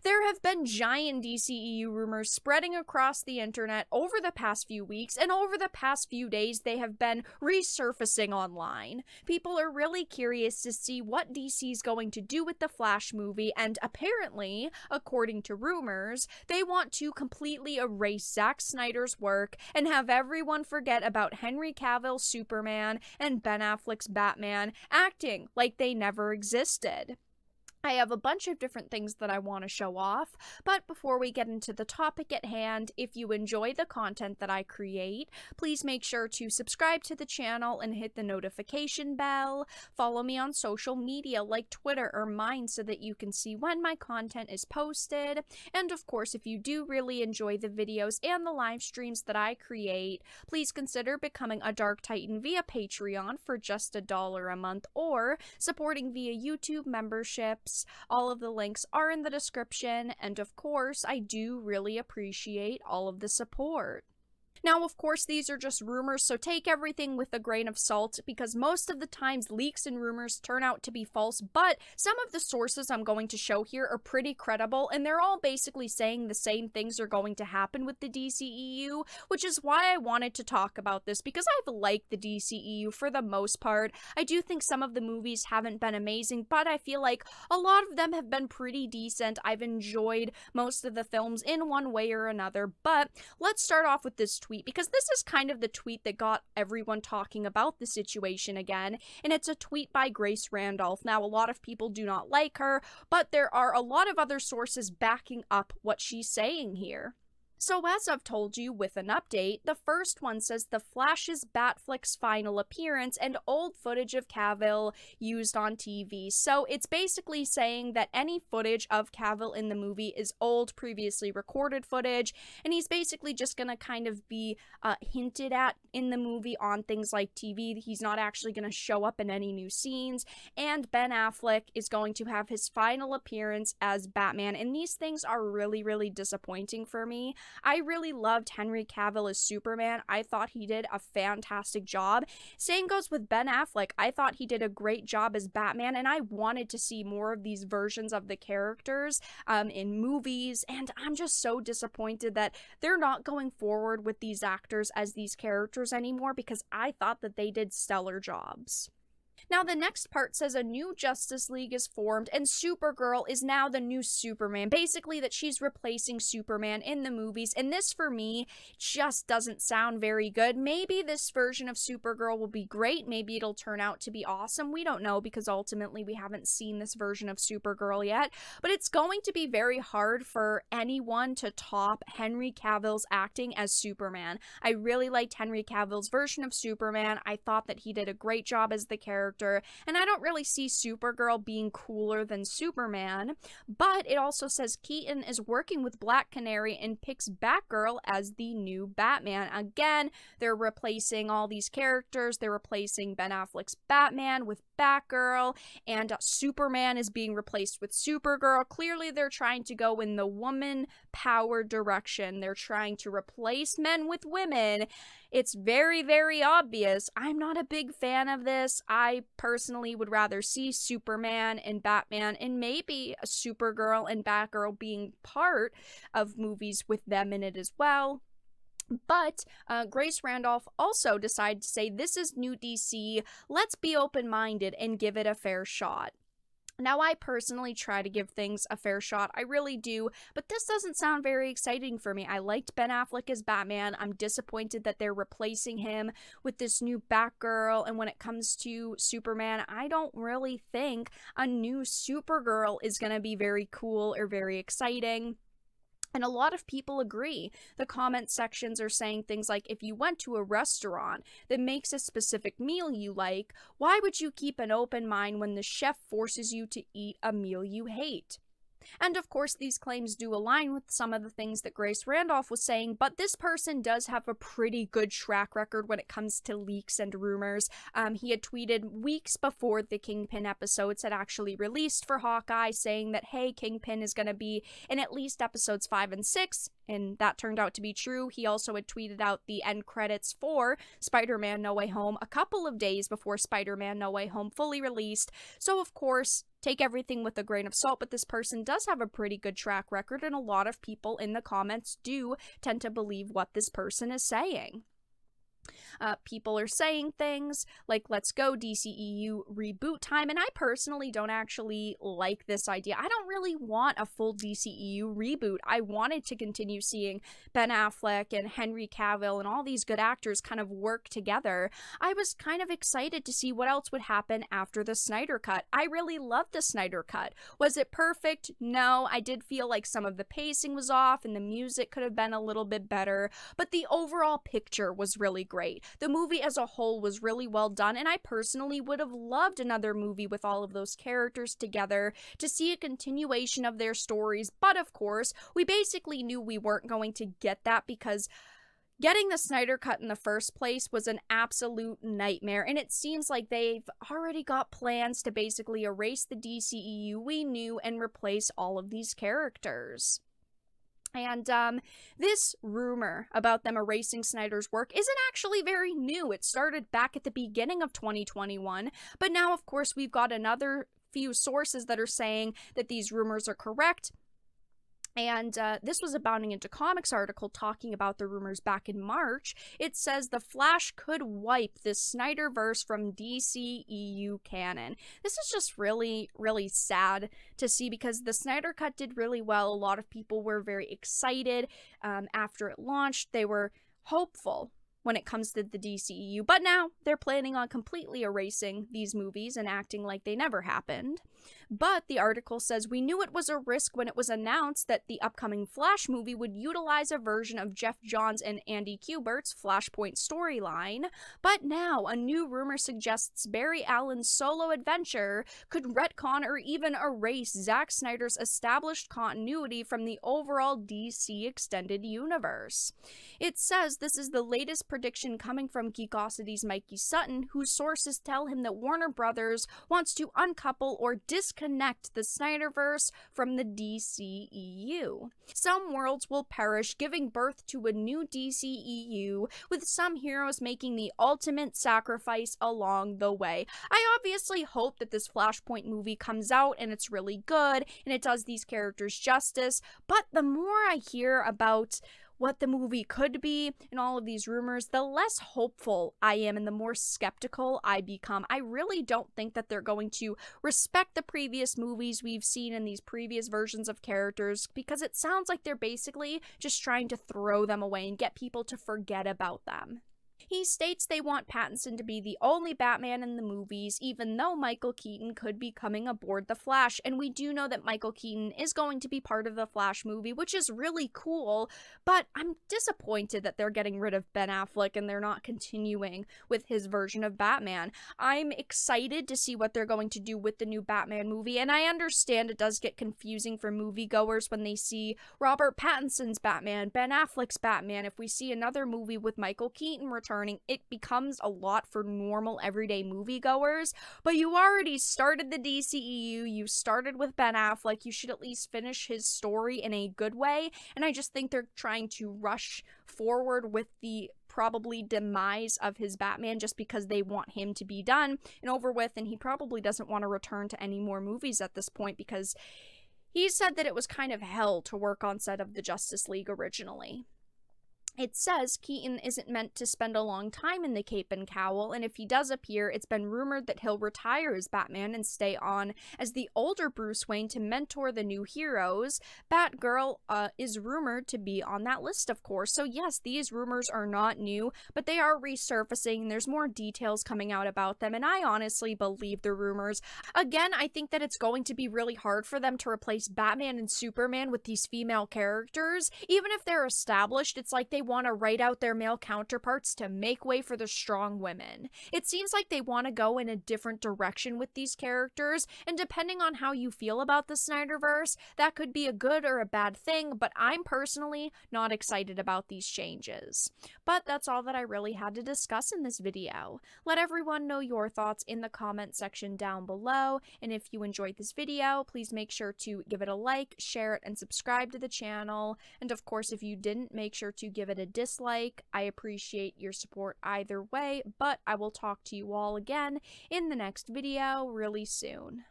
There have been giant DCEU rumors spreading across the internet over the past few weeks, and over the past few days, they have been resurfacing online. People are really curious to see what DC is going to do with the Flash movie, and apparently, according to rumors, they want to completely erase Zack Snyder's work and have everyone forget about Henry Cavill's Superman and Ben Affleck's Batman acting like they never existed. I have a bunch of different things that I want to show off, but before we get into the topic at hand, if you enjoy the content that I create, please make sure to subscribe to the channel and hit the notification bell. Follow me on social media like Twitter or mine so that you can see when my content is posted. And of course, if you do really enjoy the videos and the live streams that I create, please consider becoming a Dark Titan via Patreon for just $1 a month or supporting via YouTube membership. All of the links are in the description, and of course, I do really appreciate all of the support. Now, of course, these are just rumors, so take everything with a grain of salt, because most of the times leaks and rumors turn out to be false, but some of the sources I'm going to show here are pretty credible, and they're all basically saying the same things are going to happen with the DCEU, which is why I wanted to talk about this, because I've liked the DCEU for the most part. I do think some of the movies haven't been amazing, but I feel like a lot of them have been pretty decent. I've enjoyed most of the films in one way or another, but let's start off with this tweet, because this is kind of the tweet that got everyone talking about the situation again, and it's a tweet by Grace Randolph. Now, a lot of people do not like her, but there are a lot of other sources backing up what she's saying here. So as I've told you with an update, the first one says the Flash's Batfleck's final appearance and old footage of Cavill used on TV. So it's basically saying that any footage of Cavill in the movie is old, previously recorded footage, and he's basically just gonna kind of be hinted at in the movie on things like TV. He's not actually gonna show up in any new scenes, and Ben Affleck is going to have his final appearance as Batman, and these things are really, really disappointing for me. I really loved Henry Cavill as Superman. I thought he did a fantastic job. Same goes with Ben Affleck. I thought he did a great job as Batman, and I wanted to see more of these versions of the characters in movies, and I'm just so disappointed that they're not going forward with these actors as these characters anymore, because I thought that they did stellar jobs. Now, the next part says a new Justice League is formed, and Supergirl is now the new Superman. Basically, that she's replacing Superman in the movies, and this, for me, just doesn't sound very good. Maybe this version of Supergirl will be great. Maybe it'll turn out to be awesome. We don't know, because ultimately we haven't seen this version of Supergirl yet. But it's going to be very hard for anyone to top Henry Cavill's acting as Superman. I really liked Henry Cavill's version of Superman. I thought that he did a great job as the character. And I don't really see Supergirl being cooler than Superman, but it also says Keaton is working with Black Canary and picks Batgirl as the new Batman. Again, they're replacing all these characters. They're replacing Ben Affleck's Batman with Batgirl, and Superman is being replaced with Supergirl. Clearly, they're trying to go in the woman power direction. They're trying to replace men with women. It's very, very obvious. I'm not a big fan of this. I personally would rather see Superman and Batman, and maybe a Supergirl and Batgirl being part of movies with them in it as well. But Grace Randolph also decided to say, this is new DC, let's be open-minded and give it a fair shot. Now, I personally try to give things a fair shot, I really do, but this doesn't sound very exciting for me. I liked Ben Affleck as Batman. I'm disappointed that they're replacing him with this new Batgirl, and when it comes to Superman, I don't really think a new Supergirl is going to be very cool or very exciting. And a lot of people agree. The comment sections are saying things like, if you went to a restaurant that makes a specific meal you like, why would you keep an open mind when the chef forces you to eat a meal you hate? And of course, these claims do align with some of the things that Grace Randolph was saying, but this person does have a pretty good track record when it comes to leaks and rumors. He had tweeted weeks before the Kingpin episodes had actually released for Hawkeye, saying that, hey, Kingpin is going to be in at least episodes 5 and 6, and that turned out to be true. He also had tweeted out the end credits for Spider-Man No Way Home a couple of days before Spider-Man No Way Home fully released. So, of course, take everything with a grain of salt, but this person does have a pretty good track record, and a lot of people in the comments do tend to believe what this person is saying. People are saying things like, let's go DCEU reboot time, and I personally don't actually like this idea. I don't really want a full DCEU reboot. I wanted to continue seeing Ben Affleck and Henry Cavill and all these good actors kind of work together. I was kind of excited to see what else would happen after the Snyder Cut. I really loved the Snyder Cut. Was it perfect? No. I did feel like some of the pacing was off and the music could have been a little bit better, but the overall picture was really great. The movie as a whole was really well done, and I personally would have loved another movie with all of those characters together to see a continuation of their stories, but of course, we basically knew we weren't going to get that because getting the Snyder Cut in the first place was an absolute nightmare, and it seems like they've already got plans to basically erase the DCEU we knew and replace all of these characters. And this rumor about them erasing Snyder's work isn't actually very new. It started back at the beginning of 2021, but now, of course, we've got another few sources that are saying that these rumors are correct. And this was a Bounding Into Comics article talking about the rumors back in March. It says the Flash could wipe the Snyderverse from DCEU canon. This is just really, really sad to see because the Snyder Cut did really well. A lot of people were very excited after it launched. They were hopeful when it comes to the DCEU, but now they're planning on completely erasing these movies and acting like they never happened. But the article says, we knew it was a risk when it was announced that the upcoming Flash movie would utilize a version of Jeff Johns and Andy Kubert's Flashpoint storyline, but now a new rumor suggests Barry Allen's solo adventure could retcon or even erase Zack Snyder's established continuity from the overall DC extended universe. It says this is the latest prediction coming from Geekosity's Mikey Sutton, whose sources tell him that Warner Brothers wants to uncouple or disconnect the Snyderverse from the DCEU. Some worlds will perish, giving birth to a new DCEU, with some heroes making the ultimate sacrifice along the way. I obviously hope that this Flashpoint movie comes out and it's really good and it does these characters justice, but the more I hear about what the movie could be and all of these rumors, the less hopeful I am and the more skeptical I become. I really don't think that they're going to respect the previous movies we've seen in these previous versions of characters, because it sounds like they're basically just trying to throw them away and get people to forget about them. He states they want Pattinson to be the only Batman in the movies, even though Michael Keaton could be coming aboard The Flash, and we do know that Michael Keaton is going to be part of the Flash movie, which is really cool, but I'm disappointed that they're getting rid of Ben Affleck and they're not continuing with his version of Batman. I'm excited to see what they're going to do with the new Batman movie, and I understand it does get confusing for moviegoers when they see Robert Pattinson's Batman, Ben Affleck's Batman. If we see another movie with Michael Keaton returning, it becomes a lot for normal everyday moviegoers, but you already started the DCEU, you started with Ben Affleck, you should at least finish his story in a good way, and I just think they're trying to rush forward with the probably demise of his Batman just because they want him to be done and over with, and he probably doesn't want to return to any more movies at this point because he said that it was kind of hell to work on set of the Justice League originally. It says Keaton isn't meant to spend a long time in the cape and cowl, and if he does appear, it's been rumored that he'll retire as Batman and stay on as the older Bruce Wayne to mentor the new heroes. Batgirl is rumored to be on that list, of course. So yes, these rumors are not new, but they are resurfacing. There's more details coming out about them, and I honestly believe the rumors. Again, I think that it's going to be really hard for them to replace Batman and Superman with these female characters. Even if they're established, it's like they want to write out their male counterparts to make way for the strong women. It seems like they want to go in a different direction with these characters, and depending on how you feel about the Snyderverse, that could be a good or a bad thing, but I'm personally not excited about these changes. But that's all that I really had to discuss in this video. Let everyone know your thoughts in the comment section down below, and if you enjoyed this video, please make sure to give it a like, share it, and subscribe to the channel, and of course if you didn't, make sure to give it a dislike. I appreciate your support either way, but I will talk to you all again in the next video really soon.